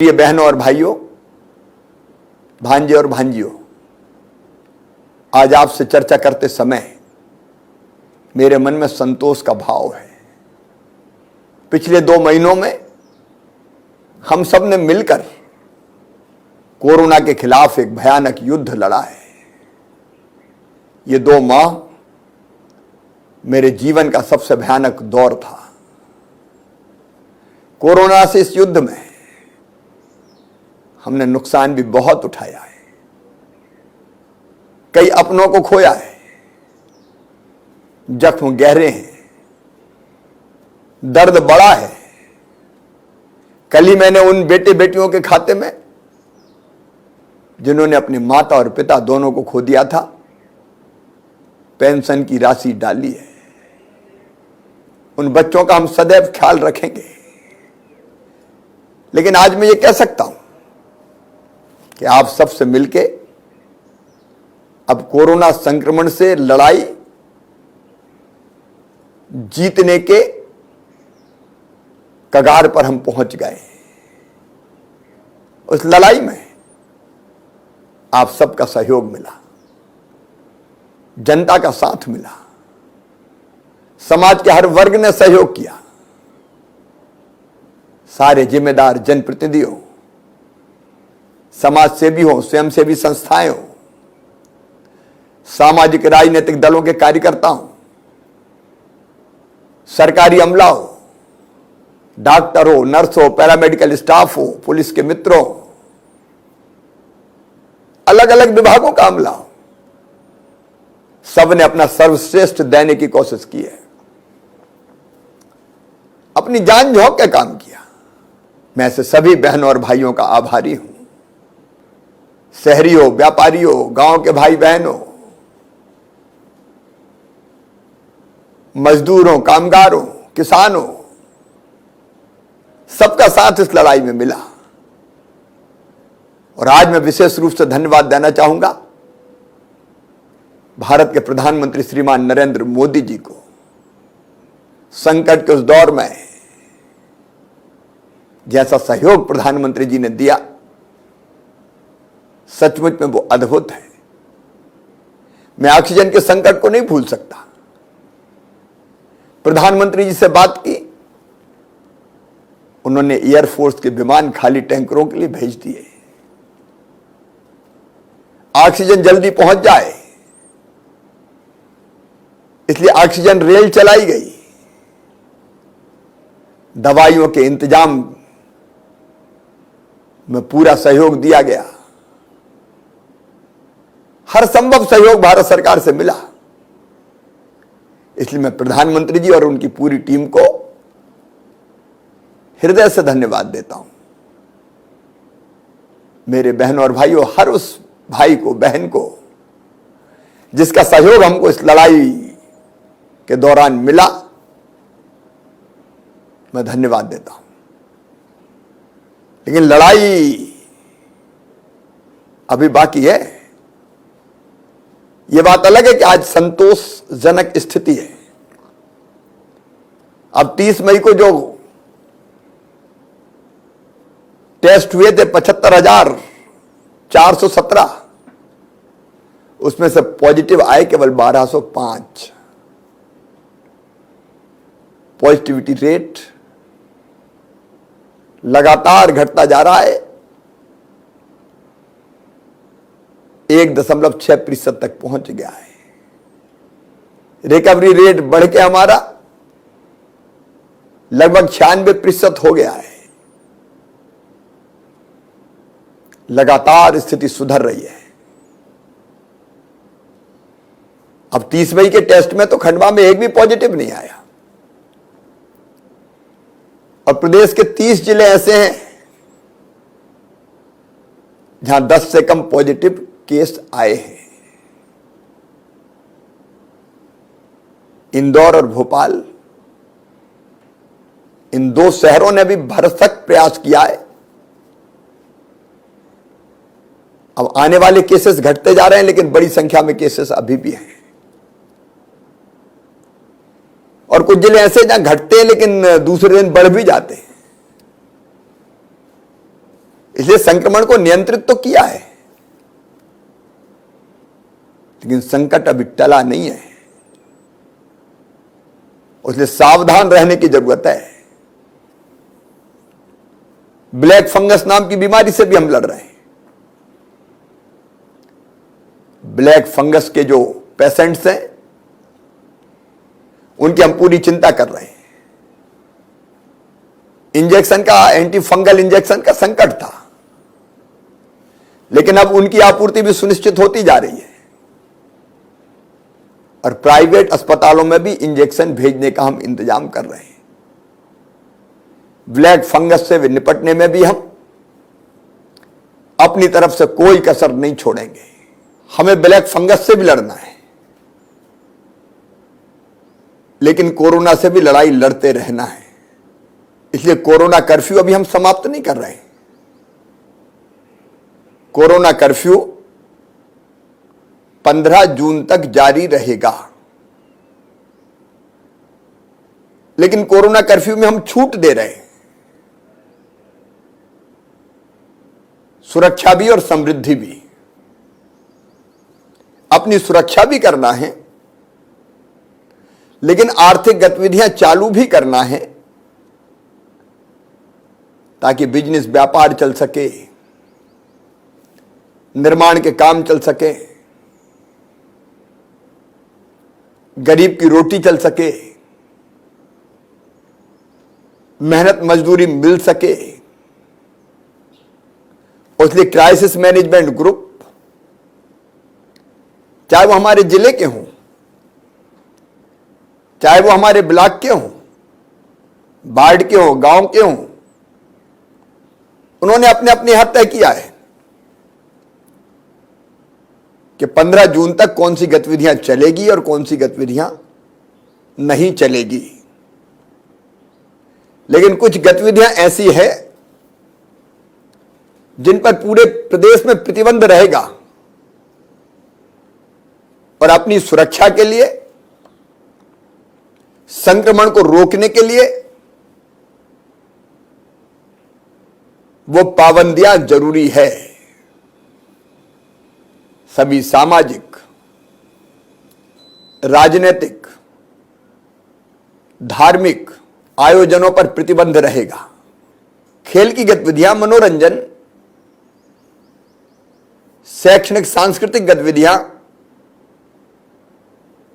प्रिय बहनों और भाइयों, भांजे और भांजियों, आज आपसे चर्चा करते समय मेरे मन में संतोष का भाव है। पिछले 2 महीनों में हम सब ने मिलकर कोरोना के खिलाफ एक भयानक युद्ध लड़ा है। ये 2 माह मेरे जीवन का सबसे भयानक दौर था। कोरोना से इस युद्ध में हमने नुकसान भी बहुत उठाया है, कई अपनों को खोया है, जख्म गहरे हैं, दर्द बड़ा है। कल ही मैंने उन बेटे बेटियों के खाते में जिन्होंने अपनी माता और पिता दोनों को खो दिया था, पेंशन की राशि डाली है। उन बच्चों का हम सदैव ख्याल रखेंगे। लेकिन आज मैं ये कह सकता हूं कि आप सबसे मिलके अब कोरोना संक्रमण से लड़ाई जीतने के कगार पर हम पहुंच गए। उस लड़ाई में आप सबका सहयोग मिला, जनता का साथ मिला, समाज के हर वर्ग ने सहयोग किया। सारे जिम्मेदार जनप्रतिनिधियों, समाज सेवी हो, स्वयंसेवी संस्थाएं हो, सामाजिक राजनीतिक दलों के कार्यकर्ता हो, सरकारी अमला हो, डॉक्टर हो, नर्स हो, पैरामेडिकल स्टाफ हो, पुलिस के मित्रों, अलग अलग विभागों का अमला हो, सबने अपना सर्वश्रेष्ठ देने की कोशिश की है, अपनी जान झोंक के काम किया। मैं ऐसे सभी बहनों और भाइयों का आभारी हूं। शहरी हो, व्यापारी हो, गांव के भाई बहन हो, मजदूर हो, कामगार हो, किसान हो, सबका साथ इस लड़ाई में मिला। और आज मैं विशेष रूप से धन्यवाद देना चाहूंगा भारत के प्रधानमंत्री श्रीमान नरेंद्र मोदी जी को। संकट के उस दौर में जैसा सहयोग प्रधानमंत्री जी ने दिया, सचमुच में वो अद्भुत है। मैं ऑक्सीजन के संकट को नहीं भूल सकता। प्रधानमंत्री जी से बात की, उन्होंने एयरफोर्स के विमान खाली टैंकरों के लिए भेज दिए, ऑक्सीजन जल्दी पहुंच जाए, इसलिए ऑक्सीजन रेल चलाई गई, दवाइयों के इंतजाम में पूरा सहयोग दिया गया। हर संभव सहयोग भारत सरकार से मिला। इसलिए मैं प्रधानमंत्री जी और उनकी पूरी टीम को हृदय से धन्यवाद देता हूं। मेरे बहनों और भाइयों, हर उस भाई को, बहन को जिसका सहयोग हमको इस लड़ाई के दौरान मिला, मैं धन्यवाद देता हूं। लेकिन लड़ाई अभी बाकी है। यह बात अलग है कि आज संतोषजनक स्थिति है। अब 30 मई को जो टेस्ट हुए थे 75,417, उसमें से पॉजिटिव आए केवल 1205। पॉजिटिविटी रेट लगातार घटता जा रहा है, 1.6% तक पहुंच गया है। रिकवरी रेट बढ़ के हमारा लगभग 96% हो गया है। लगातार स्थिति सुधर रही है। अब 30 मई के टेस्ट में तो खंडवा में एक भी पॉजिटिव नहीं आया, और प्रदेश के 30 जिले ऐसे हैं जहां 10 से कम पॉजिटिव केस आए हैं। इंदौर और भोपाल, इन 2 शहरों ने भी भरसक प्रयास किया है। अब आने वाले केसेस घटते जा रहे हैं, लेकिन बड़ी संख्या में केसेस अभी भी हैं। और कुछ जिले ऐसे जहां घटते हैं लेकिन दूसरे दिन बढ़ भी जाते हैं। इसलिए संक्रमण को नियंत्रित तो किया है, लेकिन संकट अभी टला नहीं है, इसलिए सावधान रहने की जरूरत है। ब्लैक फंगस नाम की बीमारी से भी हम लड़ रहे हैं। ब्लैक फंगस के जो पेशेंट्स हैं उनकी हम पूरी चिंता कर रहे हैं। इंजेक्शन का, एंटी फंगल इंजेक्शन का संकट था, लेकिन अब उनकी आपूर्ति भी सुनिश्चित होती जा रही है और प्राइवेट अस्पतालों में भी इंजेक्शन भेजने का हम इंतजाम कर रहे हैं। ब्लैक फंगस से निपटने में भी हम अपनी तरफ से कोई कसर नहीं छोड़ेंगे। हमें ब्लैक फंगस से भी लड़ना है, लेकिन कोरोना से भी लड़ाई लड़ते रहना है। इसलिए कोरोना कर्फ्यू अभी हम समाप्त नहीं कर रहे हैं। कोरोना कर्फ्यू 15 जून तक जारी रहेगा, लेकिन कोरोना कर्फ्यू में हम छूट दे रहे हैं, सुरक्षा भी और समृद्धि भी। अपनी सुरक्षा भी करना है, लेकिन आर्थिक गतिविधियां चालू भी करना है, ताकि बिजनेस, व्यापार चल सके, निर्माण के काम चल सके, गरीब की रोटी चल सके, मेहनत मजदूरी मिल सके। इसलिए क्राइसिस मैनेजमेंट ग्रुप, चाहे वो हमारे जिले के हों, चाहे वो हमारे ब्लॉक के हों, वार्ड के हों, गांव के हों, उन्होंने अपने अपने हद तय किया है कि 15 जून तक कौन सी गतिविधियां चलेगी और कौन सी गतिविधियां नहीं चलेगी। लेकिन कुछ गतिविधियां ऐसी है जिन पर पूरे प्रदेश में प्रतिबंध रहेगा और अपनी सुरक्षा के लिए, संक्रमण को रोकने के लिए वो पाबंदियां जरूरी है। सभी सामाजिक, राजनीतिक, धार्मिक आयोजनों पर प्रतिबंध रहेगा। खेल की गतिविधियां, मनोरंजन, शैक्षणिक सांस्कृतिक गतिविधियां,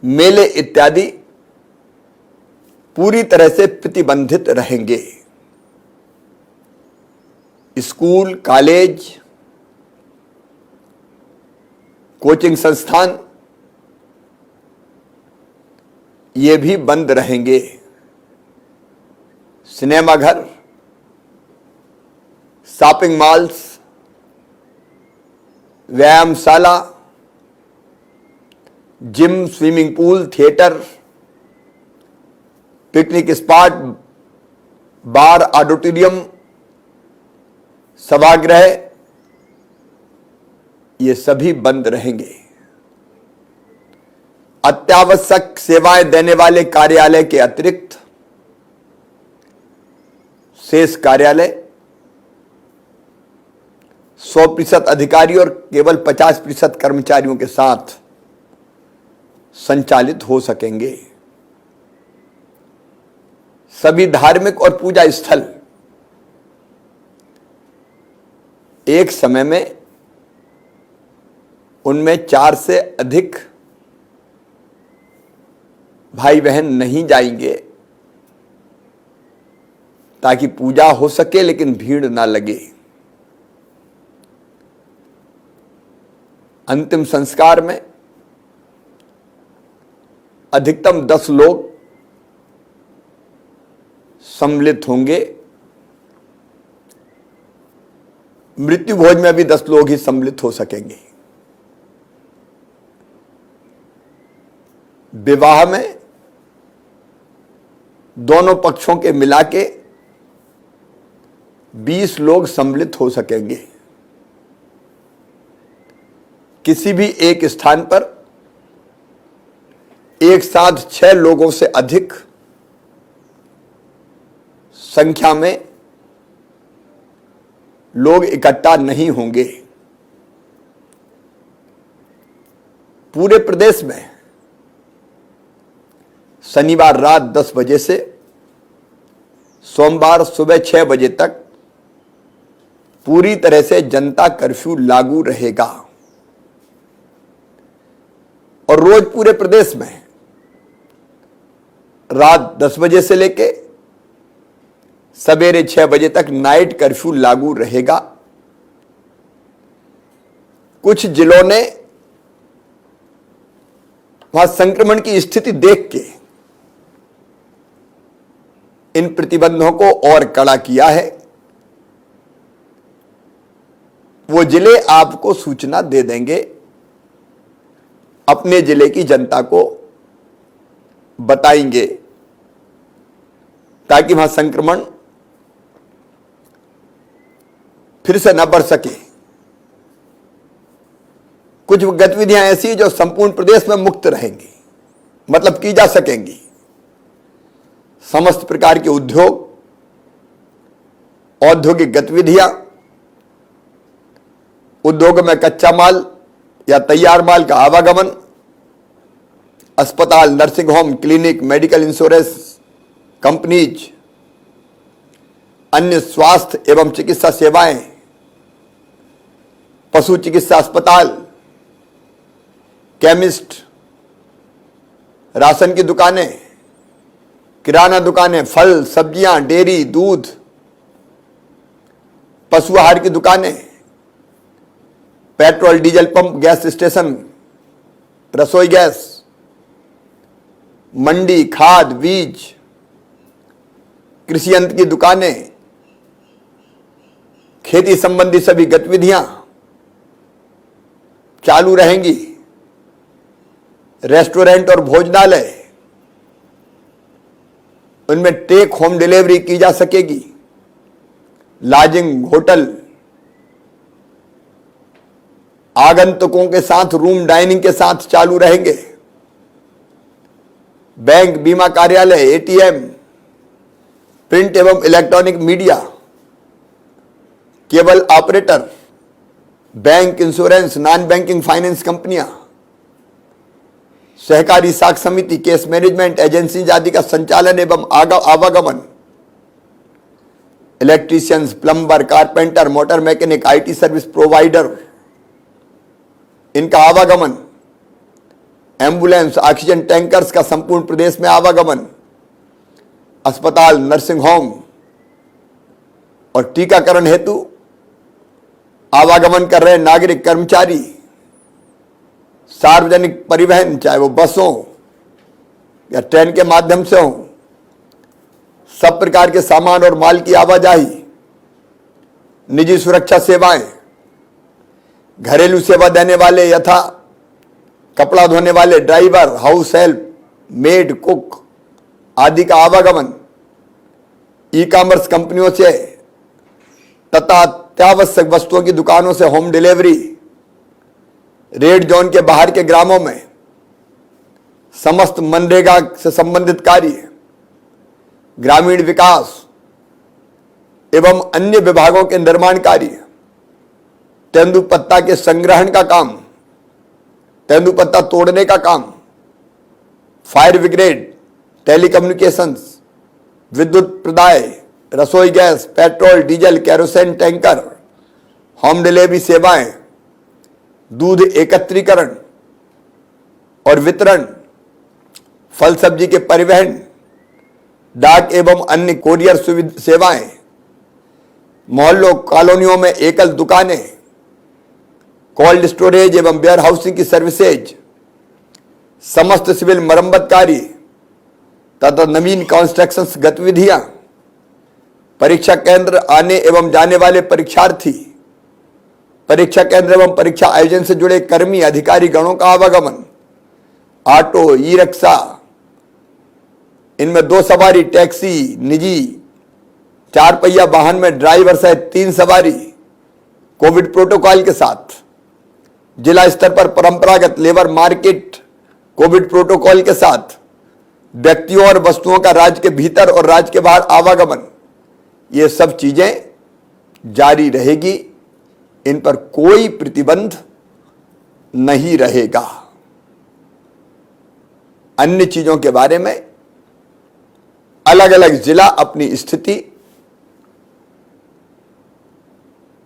मेले इत्यादि पूरी तरह से प्रतिबंधित रहेंगे। स्कूल, कॉलेज, कोचिंग संस्थान ये भी बंद रहेंगे। सिनेमाघर, शॉपिंग मॉल्स, व्यायामशाला, gym, swimming pool, theatre, picnic spot, bar, auditorium, सभागृह ये सभी बंद रहेंगे। अत्यावश्यक सेवाएं देने वाले कार्यालय के अतिरिक्त शेष कार्यालय 100% अधिकारी और केवल 50% कर्मचारियों के साथ संचालित हो सकेंगे। सभी धार्मिक और पूजा स्थल एक समय में उनमें 4 से अधिक भाई बहन नहीं जाएंगे, ताकि पूजा हो सके लेकिन भीड़ ना लगे। अंतिम संस्कार में अधिकतम 10 लोग सम्मिलित होंगे। मृत्यु भोज में भी 10 लोग ही सम्मिलित हो सकेंगे। विवाह में दोनों पक्षों के मिला के 20 लोग सम्मिलित हो सकेंगे। किसी भी एक स्थान पर एक साथ 6 लोगों से अधिक संख्या में लोग इकट्ठा नहीं होंगे। पूरे प्रदेश में शनिवार रात 10 बजे से सोमवार सुबह 6 बजे तक पूरी तरह से जनता कर्फ्यू लागू रहेगा और रोज पूरे प्रदेश में रात 10 बजे से लेके सवेरे 6 बजे तक नाइट कर्फ्यू लागू रहेगा। कुछ जिलों ने वहां संक्रमण की स्थिति देख के इन प्रतिबंधों को और कड़ा किया है। वो जिले आपको सूचना दे देंगे, अपने जिले की जनता को बताएंगे ताकि वहां संक्रमण फिर से न बढ़ सके। कुछ गतिविधियां ऐसी हैं जो संपूर्ण प्रदेश में मुक्त रहेंगी, मतलब की जा सकेंगी। समस्त प्रकार के उद्योग, औद्योगिक गतिविधियां, उद्योग में कच्चा माल या तैयार माल का आवागमन, अस्पताल, nursing home, clinic, medical insurance companies, अन्य स्वास्थ्य एवं चिकित्सा सेवाएं, पशु चिकित्सा अस्पताल, केमिस्ट, राशन की दुकानें, किराना दुकानें, फल सब्जियां, डेयरी, दूध, पशु आहार की दुकानें, petrol diesel pump, gas station, रसोई गैस, मंडी, खाद बीज, कृषि यंत्र की दुकानें, खेती संबंधी सभी गतिविधियां चालू रहेंगी। रेस्टोरेंट और भोजनालय, उनमें टेक होम डिलीवरी की जा सकेगी। लॉजिंग, होटल, आगंतुकों के साथ रूम डाइनिंग के साथ चालू रहेंगे। बैंक, बीमा कार्यालय, एटीएम, प्रिंट एवं electronic media, cable operator, bank, insurance, non banking finance कंपनियां, सहकारी साख समिति, केस मैनेजमेंट एजेंसी आदि का संचालन एवं आवागमन, electricians, plumber, carpenter, motor mechanic, IT service provider, इनका आवागमन, एम्बुलेंस, ऑक्सीजन टैंकर्स का संपूर्ण प्रदेश में आवागमन, अस्पताल, नर्सिंग होम और टीकाकरण हेतु आवागमन कर रहे नागरिक, कर्मचारी, सार्वजनिक परिवहन, चाहे वो बसों या ट्रेन के माध्यम से हो, सब प्रकार के सामान और माल की आवाजाही, निजी सुरक्षा सेवाएं, घरेलू सेवा देने वाले यथा कपड़ा धोने वाले, driver, house help, made, cook आदि का आवागमन, ई कॉमर्स कंपनियों से तथा अत्यावश्यक वस्तुओं की दुकानों से होम डिलीवरी, रेड जोन के बाहर के ग्रामों में समस्त मनरेगा से संबंधित कार्य, ग्रामीण विकास एवं अन्य विभागों के निर्माण कार्य, तेंदुपत्ता के संग्रहण का काम, तेंदुपत्ता तोड़ने का काम, फायर ब्रिगेड, टेलीकम्युनिकेशंस, विद्युत प्रदाय, रसोई gas, petrol diesel, kerosene tanker, home delivery सेवाएं, दूध एकत्रीकरण और वितरण, फल सब्जी के परिवहन, डाक एवं अन्य कोरियर सेवाएं, मोहल्लों कॉलोनियों में एकल दुकानें, कोल्ड स्टोरेज एवं वेयर हाउसिंग की सर्विसेज, समस्त सिविल मरम्मत कार्य तथा नवीन कंस्ट्रक्शन गतिविधियां, परीक्षा केंद्र आने एवं जाने वाले परीक्षार्थी, परीक्षा केंद्र एवं परीक्षा आयोजन से जुड़े कर्मी अधिकारी गणों का आवागमन, ऑटो, ई रिक्शा, इनमें 2 सवारी, टैक्सी, निजी 4 पहिया वाहन में ड्राइवर सहित 3 सवारी, कोविड प्रोटोकॉल के साथ जिला स्तर पर परंपरागत लेबर मार्केट कोविड प्रोटोकॉल के साथ व्यक्तियों और वस्तुओं का राज्य के भीतर और राज्य के बाहर आवागमन, ये सब चीजें जारी रहेगी, इन पर कोई प्रतिबंध नहीं रहेगा। अन्य चीजों के बारे में अलग अलग जिला अपनी स्थिति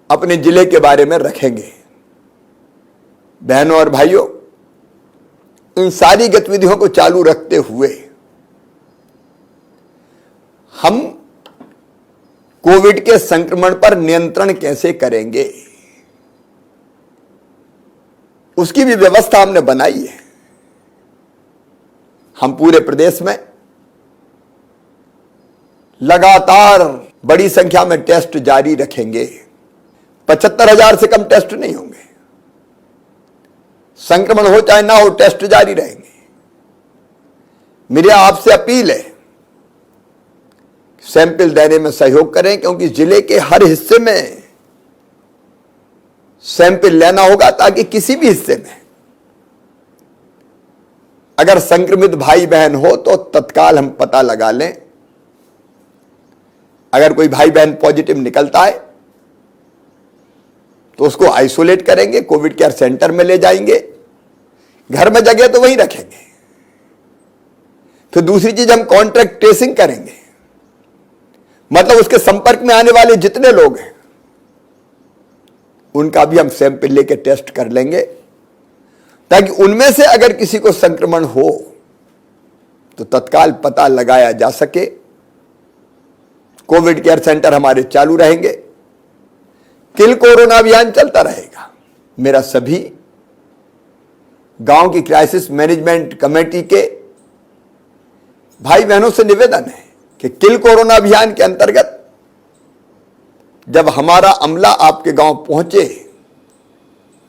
अपने जिले के बारे में रखेंगे। बहनों और भाइयों, इन सारी गतिविधियों को चालू रखते हुए हम कोविड के संक्रमण पर नियंत्रण कैसे करेंगे, उसकी भी व्यवस्था हमने बनाई है। हम पूरे प्रदेश में लगातार बड़ी संख्या में टेस्ट जारी रखेंगे। 75,000 से कम टेस्ट नहीं होंगे। संक्रमण हो चाहे ना हो, टेस्ट जारी रहेंगे। मेरी आपसे अपील है, सैंपल देने में सहयोग करें, क्योंकि जिले के हर हिस्से में सैंपल लेना होगा, ताकि किसी भी हिस्से में अगर संक्रमित भाई बहन हो तो तत्काल हम पता लगा लें। अगर कोई भाई बहन पॉजिटिव निकलता है तो उसको आइसोलेट करेंगे, कोविड केयर सेंटर में ले जाएंगे, घर में जगह तो वहीं रखेंगे। फिर दूसरी चीज, हम कॉन्ट्रैक्ट ट्रेसिंग करेंगे, मतलब उसके संपर्क में आने वाले जितने लोग हैं उनका भी हम सैंपल लेके टेस्ट कर लेंगे, ताकि उनमें से अगर किसी को संक्रमण हो तो तत्काल पता लगाया जा सके। कोविड केयर सेंटर हमारे चालू रहेंगे, किल कोरोना अभियान चलता रहेगा। मेरा सभी गांव की क्राइसिस मैनेजमेंट कमेटी के भाई बहनों से निवेदन है कि किल कोरोना अभियान के अंतर्गत जब हमारा अमला आपके गांव पहुंचे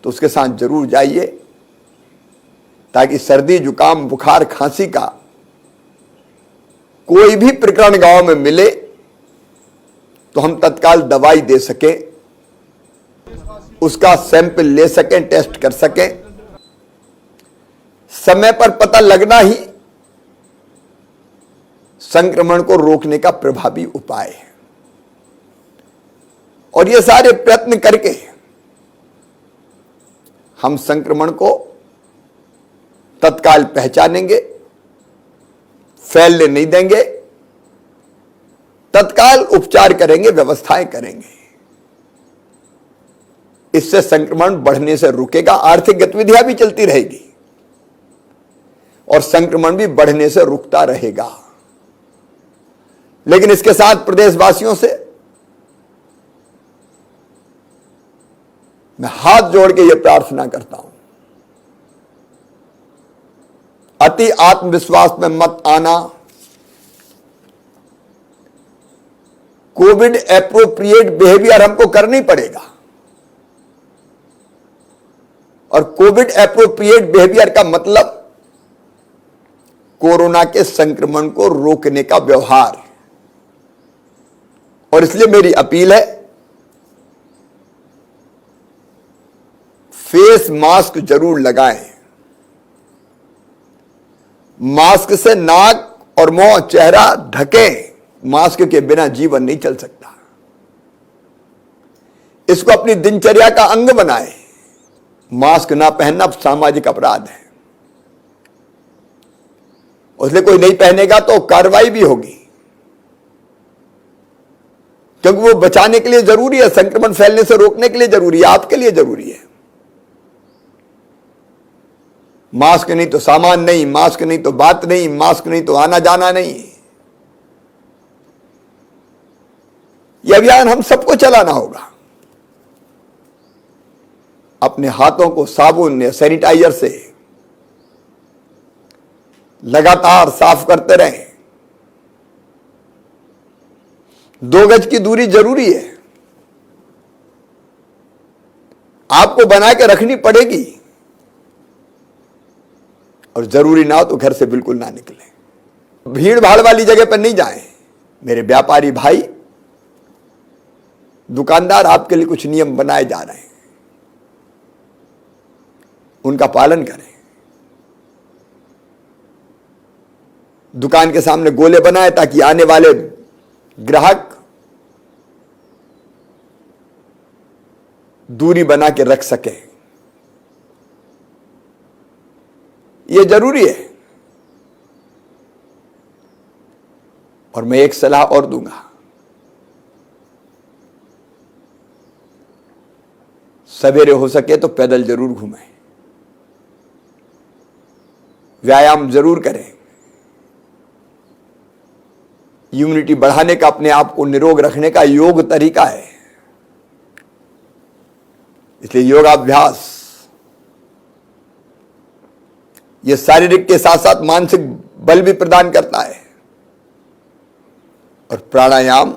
तो उसके साथ जरूर जाइए, ताकि सर्दी जुकाम बुखार खांसी का कोई भी प्रकरण गांव में मिले तो हम तत्काल दवाई दे सकें, उसका सैंपल ले सकें, टेस्ट कर सकें। समय पर पता लगना ही संक्रमण को रोकने का प्रभावी उपाय है। और ये सारे प्रयत्न करके हम संक्रमण को तत्काल पहचानेंगे, फैलने नहीं देंगे, तत्काल उपचार करेंगे, व्यवस्थाएं करेंगे। इससे संक्रमण बढ़ने से रुकेगा, आर्थिक गतिविधियां भी चलती रहेगी और संक्रमण भी बढ़ने से रुकता रहेगा। लेकिन इसके साथ प्रदेशवासियों से मैं हाथ जोड़ के यह प्रार्थना करता हूं, अति आत्मविश्वास में मत आना। कोविड एप्रोप्रिएट बिहेवियर हमको करना ही पड़ेगा, और कोविड एप्रोप्रिएट बिहेवियर का मतलब कोरोना के संक्रमण को रोकने का व्यवहार। और इसलिए मेरी अपील है, फेस मास्क जरूर लगाएं। मास्क से नाक और मुंह चेहरा ढकें। मास्क के बिना जीवन नहीं चल सकता। इसको अपनी दिनचर्या का अंग बनाएं। मास्क ना पहनना सामाजिक अपराध है, उसलिए कोई नहीं पहनेगा तो कार्रवाई भी होगी, क्योंकि वो बचाने के लिए जरूरी है, संक्रमण फैलने से रोकने के लिए जरूरी है, आपके लिए जरूरी है। मास्क नहीं तो सामान नहीं, मास्क नहीं तो बात नहीं, मास्क नहीं तो आना जाना नहीं। यह अभियान हम सबको चलाना होगा। अपने हाथों को साबुन या सैनिटाइजर से लगातार साफ करते रहें। 2 गज की दूरी जरूरी है, आपको बना के रखनी पड़ेगी, और जरूरी ना हो तो घर से बिल्कुल ना निकलें। भीड़ भाड़ वाली जगह पर नहीं जाएं। मेरे व्यापारी भाई, दुकानदार, आपके लिए कुछ नियम बनाए जा रहे हैं, उनका पालन करें। दुकान के सामने गोले बनाए ताकि आने वाले ग्राहक दूरी बना के रख सके, यह जरूरी है। और मैं एक सलाह और दूंगा, सवेरे हो सके तो पैदल जरूर घूमें, व्यायाम जरूर करें। इम्यूनिटी बढ़ाने का, अपने आप को निरोग रखने का योग तरीका है। इसलिए योगाभ्यास यह शारीरिक के साथ साथ मानसिक बल भी प्रदान करता है। और प्राणायाम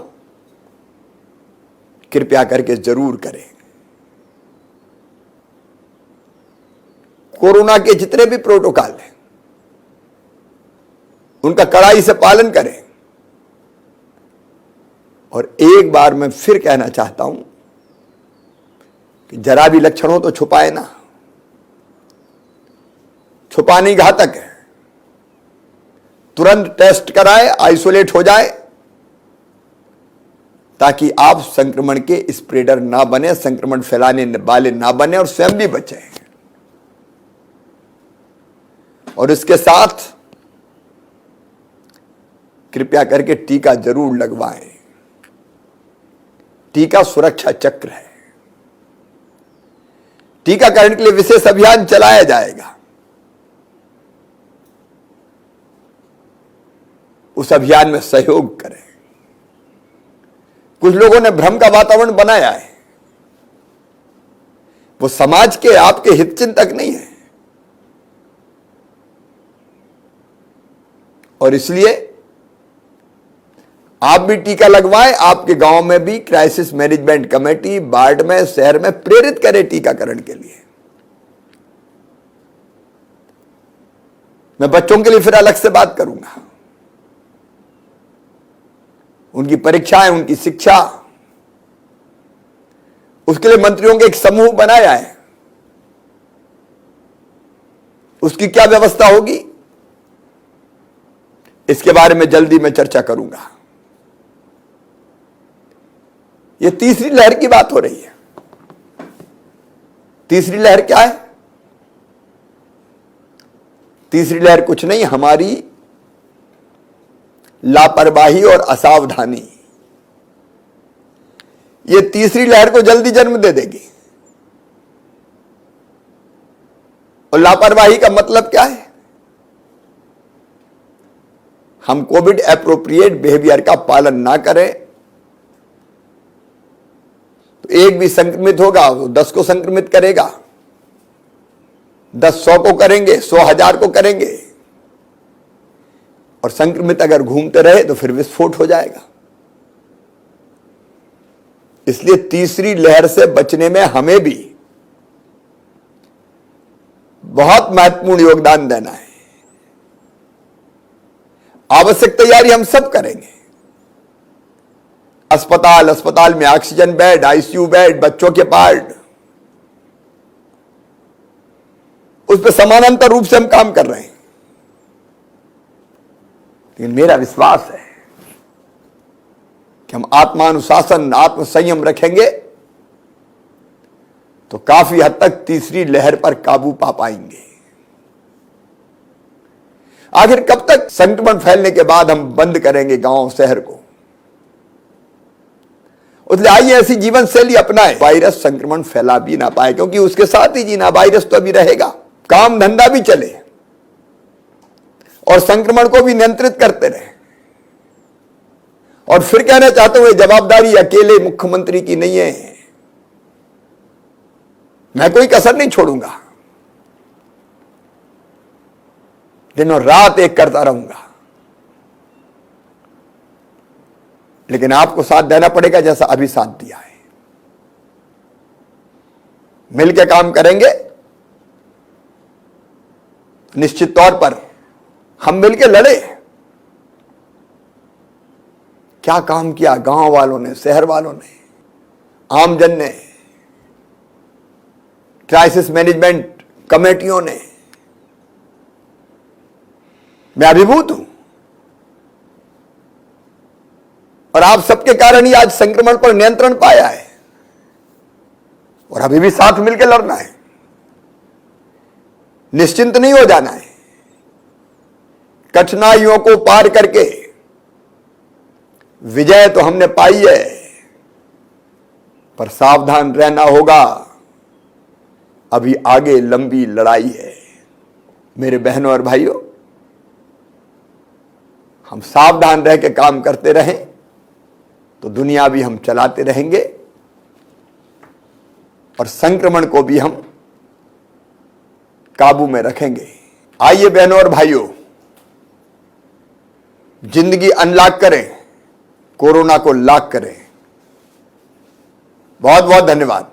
कृपया करके जरूर करें। कोरोना के जितने भी प्रोटोकॉल हैं उनका कड़ाई से पालन करें। और एक बार मैं फिर कहना चाहता हूं कि जरा भी लक्षण हो तो छुपाए ना, छुपाना ही घातक है। तुरंत टेस्ट कराए, आइसोलेट हो जाए, ताकि आप संक्रमण के स्प्रेडर ना बने, संक्रमण फैलाने वाले ना बने और स्वयं भी बचें। और इसके साथ कृपया करके टीका जरूर लगवाएं। टीका सुरक्षा चक्र है। टीकाकरण के लिए विशेष अभियान चलाया जाएगा। उस अभियान में सहयोग करें। कुछ लोगों ने भ्रम का वातावरण बनाया है, वो समाज के, आपके हितचिंतक नहीं है। और इसलिए आप भी टीका लगवाएं। आपके गांव में भी क्राइसिस मैनेजमेंट कमेटी, वार्ड में, शहर में प्रेरित करें टीकाकरण के लिए। मैं बच्चों के लिए फिर अलग से बात करूंगा। उनकी परीक्षाएं, उनकी शिक्षा, उसके लिए मंत्रियों के एक समूह बनाया है। उसकी क्या व्यवस्था होगी, इसके बारे में जल्दी मैं चर्चा करूंगा। यह तीसरी लहर की बात हो रही है। तीसरी लहर क्या है? तीसरी लहर कुछ नहीं, हमारी लापरवाही और असावधानी। यह तीसरी लहर को जल्दी जन्म दे देगी। और लापरवाही का मतलब क्या है? हम कोविड एप्रोप्रिएट बिहेवियर का पालन ना करें तो एक भी संक्रमित होगा वो 10 को संक्रमित करेगा, 10 100 को करेंगे, 100 1000 को करेंगे। और संक्रमित अगर घूमते रहे तो फिर विस्फोट हो जाएगा। इसलिए तीसरी लहर से बचने में हमें भी बहुत महत्वपूर्ण योगदान देना है। आवश्यक तैयारी हम सब करेंगे। अस्पताल में ऑक्सीजन बेड, आईसीयू बेड, बच्चों के पार्ट, उस पर समानांतर रूप से हम काम कर रहे हैं। लेकिन मेरा विश्वास है कि हम आत्मानुशासन, आत्मसंयम रखेंगे तो काफी हद तक तीसरी लहर पर काबू पा पाएंगे। आखिर कब तक संक्रमण फैलने के बाद हम बंद करेंगे गांव शहर को? इसलिए आइए ऐसी जीवन शैली अपनाएं, वायरस संक्रमण फैला भी ना पाए, क्योंकि उसके साथ ही जीना, वायरस तो अभी रहेगा। काम धंधा भी चले और संक्रमण को भी नियंत्रित करते रहे। और फिर कहना चाहते हुए, जवाबदारी अकेले मुख्यमंत्री की नहीं है। मैं कोई कसर नहीं छोड़ूंगा, दिन और रात एक करता रहूंगा। लेकिन आपको साथ देना पड़ेगा जैसा अभी साथ दिया है। मिलकर काम करेंगे, निश्चित तौर पर हम मिलकर लड़े। क्या काम किया गांव वालों ने, शहर वालों ने, आमजन ने, क्राइसिस मैनेजमेंट कमेटियों ने। मैं अभिभूत हूं और आप सबके कारण ही आज संक्रमण पर नियंत्रण पाया है। और अभी भी साथ मिलकर लड़ना है, निश्चिंत नहीं हो जाना है। कठिनाइयों को पार करके विजय तो हमने पाई है, पर सावधान रहना होगा, अभी आगे लंबी लड़ाई है। मेरे बहनों और भाइयों, हम सावधान रह के काम करते रहें तो दुनिया भी हम चलाते रहेंगे और संक्रमण को भी हम काबू में रखेंगे। आइए बहनों और भाइयों, जिंदगी अनलॉक करें, कोरोना को लॉक करें। बहुत बहुत धन्यवाद।